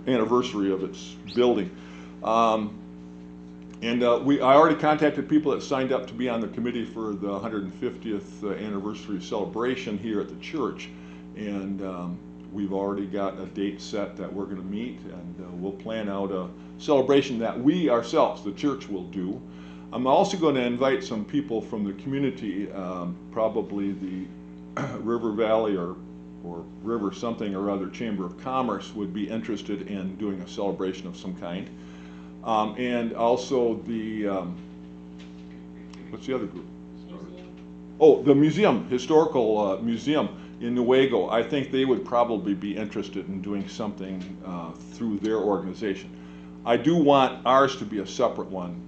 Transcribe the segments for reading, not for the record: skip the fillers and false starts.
anniversary of its building. I already contacted people that signed up to be on the committee for the 150th anniversary celebration here at the church. And we've already got a date set that we're going to meet, and we'll plan out a celebration that we ourselves, the church, will do. I'm also going to invite some people from the community, probably the River Valley or River something or other Chamber of Commerce would be interested in doing a celebration of some kind. And also the, what's the other group? Oh, the museum, historical museum in Newaygo. I think they would probably be interested in doing something through their organization. I do want ours to be a separate one,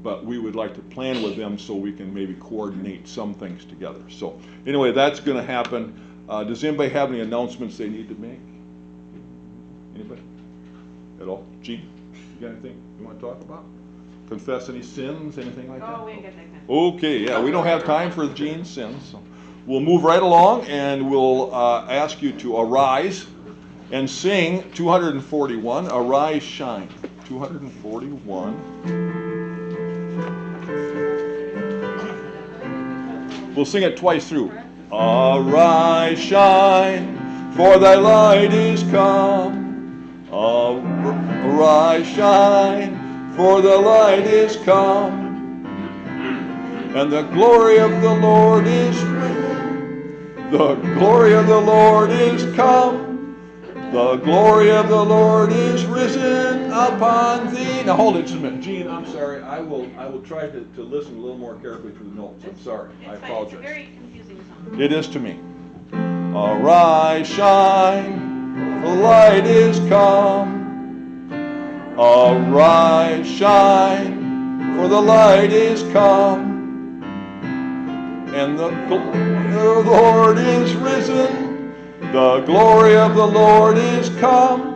but we would like to plan with them so we can maybe coordinate some things together. So anyway, that's going to happen. Does anybody have any announcements they need to make? Anybody? At all? Gene, you got anything you want to talk about? Confess any sins, anything like that? Oh, we ain't got that kind of. Okay, yeah, we don't have time for Gene's sins. So we'll move right along, and we'll ask you to arise and sing 241, Arise, Shine. 241. We'll sing it twice through. Arise, shine, for thy light is come. Arise, shine, for the light is come. And the glory of the Lord is risen. The glory of the Lord is come. The glory of the Lord is risen upon thee. Now hold it just a minute. Gene, I'm sorry. I will try to listen a little more carefully to the notes. I'm sorry. I apologize. It's a very confusing song. It is to me. Arise, shine, the light is come. Arise, shine, for the light is come. And the glory of the Lord is risen. The glory of the Lord is come.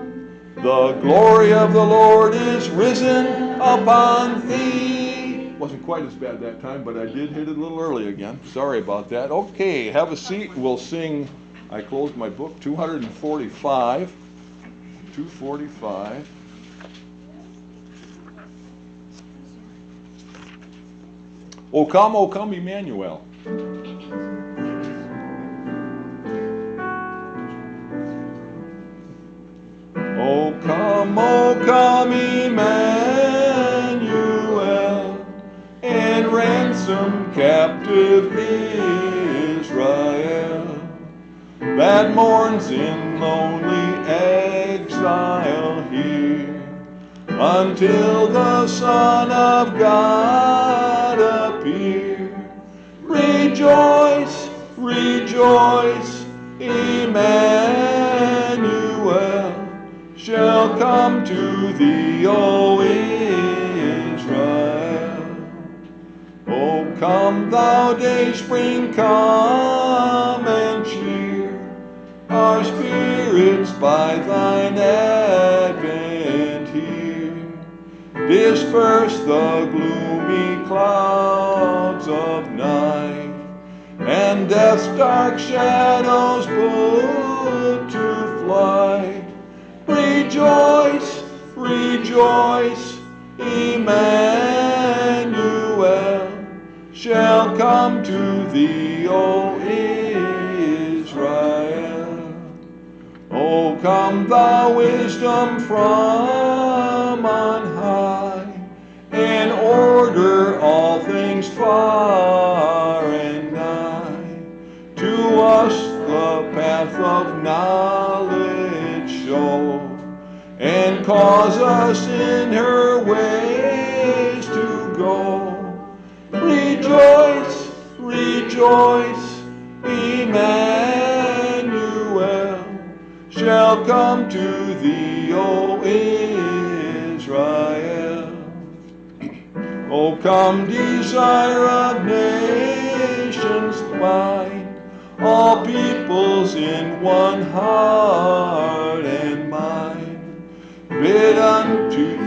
The glory of the Lord is risen upon thee. Wasn't quite as bad that time, but I did hit it a little early again. Sorry about that. Okay, have a seat. We'll sing, I closed my book, 245. 245. O come, Emmanuel. O come, Emmanuel, and ransom captive Israel, that mourns in lonely exile here, until the Son of God appear. Rejoice, rejoice, Emmanuel shall come to thee, O Israel. O come, thou dayspring, come and cheer our spirits by thine advent here. Disperse the gloomy clouds of night, and death's dark shadows put to flight. Rejoice, rejoice, Emmanuel shall come to thee, O Israel. O come, thou wisdom from on high, and order all things far and nigh. To us the path of knowledge show, and cause us in her ways to go. Rejoice, rejoice, Emmanuel shall come to thee, O Israel. O come, desire of nations thine, all peoples in one heart and mind. Bid unto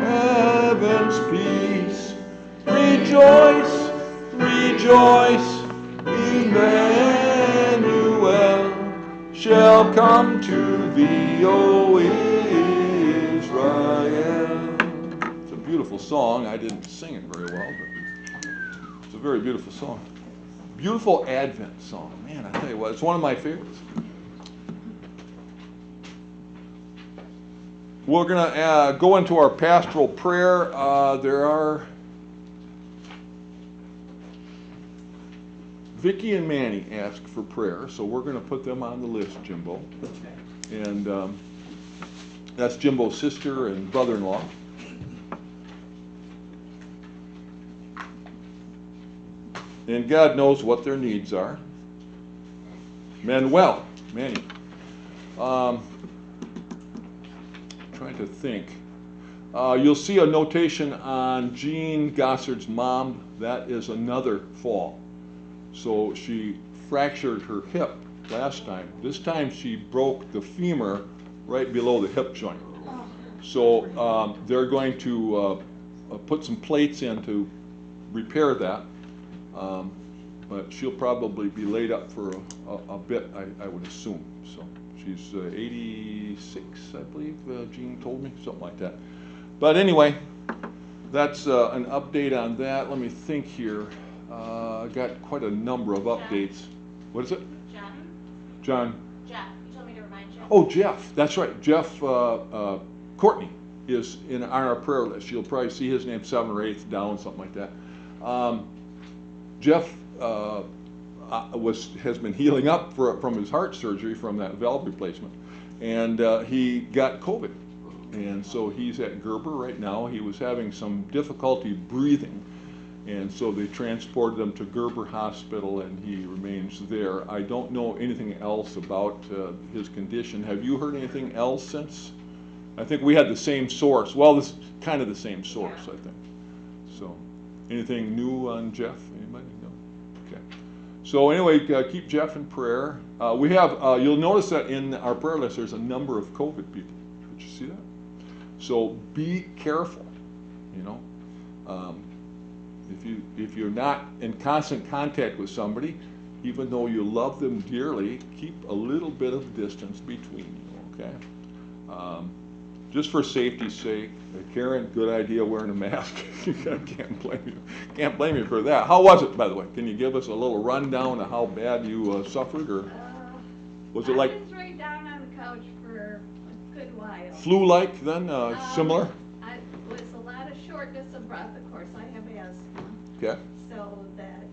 heaven's peace. Rejoice, rejoice, Emmanuel shall come to thee, O Israel. It's a beautiful song. I didn't sing it very well, but it's a very beautiful song. Beautiful Advent song. Man, I tell you what, it's one of my favorites. We're going to go into our pastoral prayer. There are Vicki and Manny asked for prayer, so we're going to put them on the list, Jimbo. And that's Jimbo's sister and brother-in-law. And God knows what their needs are. Manuel, Manny. Trying to think. You'll see a notation on Jean Gossard's mom. That is another fall. So she fractured her hip last time. This time she broke the femur right below the hip joint. So they're going to put some plates in to repair that. But she'll probably be laid up for a bit, I would assume. So she's 86, I believe, Jean told me, something like that. But anyway, that's an update on that. Let me think here. I got quite a number of updates. What is it? John. Jeff. You told me to remind you. Oh, Jeff. That's right. Jeff Courtney is on our prayer list. You'll probably see his name 7 or 8 down, something like that. Jeff has been healing up from his heart surgery from that valve replacement, and he got COVID, and so he's at Gerber right now. He was having some difficulty breathing, and so they transported him to Gerber Hospital, and he remains there. I don't know anything else about his condition. Have you heard anything else since? I think we had the same source. Well, this is kind of the same source, I think. So, anything new on Jeff? Anybody? No. Okay. So anyway, keep Jeff in prayer. We have. You'll notice that in our prayer list, there's a number of COVID people. Did you see that? So be careful. You know. If you're not in constant contact with somebody, even though you love them dearly, keep a little bit of distance between you, okay? Just for safety's sake. Karen, good idea wearing a mask. I can't blame you. Can't blame you for that. How was it, by the way? Can you give us a little rundown of how bad you suffered, or was it like? I was right down on the couch for a good while. Flu-like then, similar? It was a lot of shortness of breath. Of course, I have asthma. Okay. So that,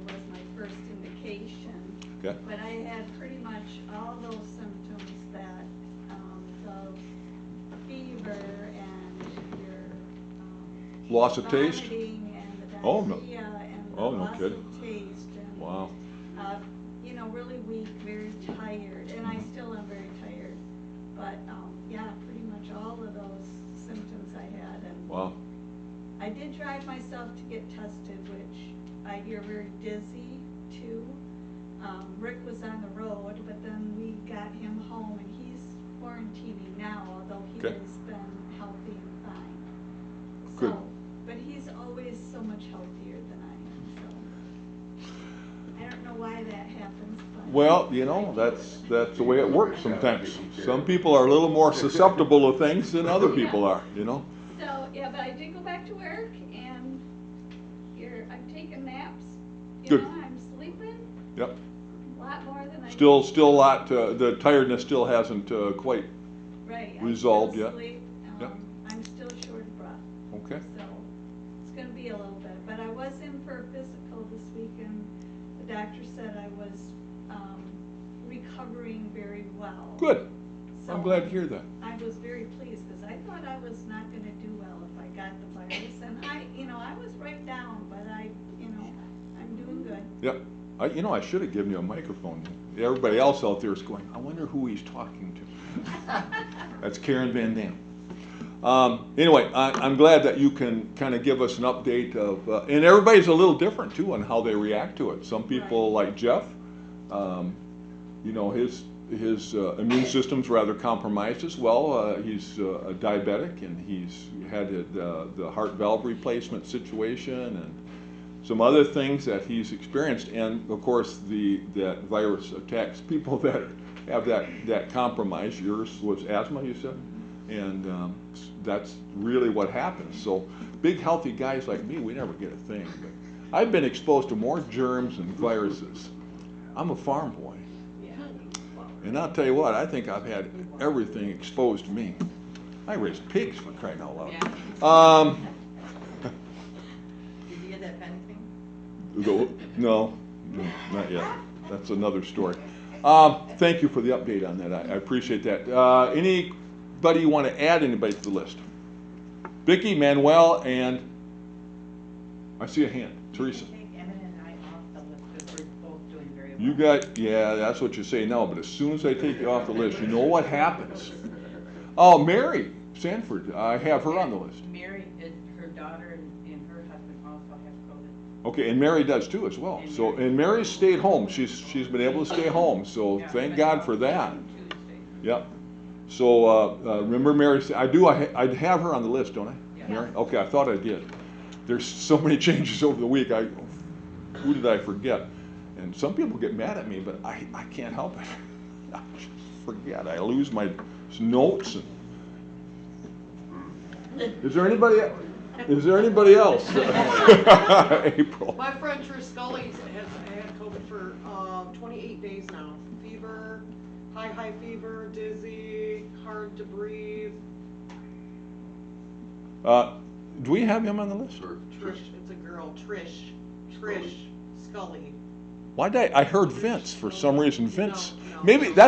was my first indication. Okay. But I had pretty much all those symptoms that the fever and your Loss of taste? vomiting and the Oh, no. diarrhea and the Oh, no loss kidding. of taste. And, Wow. really weak, very tired, and I still am very tired. But pretty much all of those symptoms I had. And Wow. I did drive myself to get tested, which I hear very dizzy too. Rick was on the road, but then we got him home, and he's quarantining now, although he Okay. has been healthy and fine. Good. So, but he's always so much healthier than I am, so I don't know why that happens. But Well, that's the way it works sometimes. Some people are a little more susceptible to things than other people are, So, but I did go back to work, and I'm taking naps. Good. I'm sleeping Yep. a lot more than I Still a lot, the tiredness still hasn't quite, right, I resolved still yet. sleep. Yep. I'm still short of breath. okay. So it's going to be a little bit. But I was in for a physical this week, and the doctor said I was recovering very well. Good. So I'm glad to hear that. I was very pleased, because I thought I was not going to do well if I got the virus. And I was right down, but I'm doing good. Yep. I should have given you a microphone. Everybody else out there is going, I wonder who he's talking to. That's Karen Van Dam. Anyway, I'm glad that you can kind of give us an update of, and everybody's a little different too on how they react to it. Some people, like Jeff, his immune system's rather compromised as well. He's a diabetic, and he's had the heart valve replacement situation, and some other things that he's experienced, and of course that virus attacks people that have that compromise. Yours was asthma, you said, and that's really what happens. So big healthy guys like me, we never get a thing. But I've been exposed to more germs and viruses. I'm a farm boy, and I'll tell you what, I think I've had everything exposed to me. I raised pigs, for crying out loud. Yeah. Did you get that pen thing? No, not yet. That's another story. Thank you for the update on that. I appreciate that. Anybody want to add anybody to the list? Vicki, Manuel, and I see a hand. Teresa. Take Emmett and I off the list because we're both doing very well. You got, yeah, that's what you say now, but as soon as I take you off the list, you know what happens. Oh, Mary Sanford, I have her on the list. Mary, her daughter and her husband also have COVID. Okay, and Mary does too as well. So, and Mary stayed home. She's been able to stay home. So Yeah, thank but God for that. Tuesday. Yep. So remember Mary? I have her on the list, don't I? Yeah. Mary. Okay, I thought I did. There's so many changes over the week. Who did I forget? And some people get mad at me, but I can't help it. I just forget. I lose my notes. Is there anybody else? April. My friend Trish Scully has had COVID for 28 days now. Fever, high fever, dizzy, hard to breathe. Do we have him on the list? Trish, it's a girl. Trish Scully. Why did I heard Vince for some reason? Vince. No. Maybe that's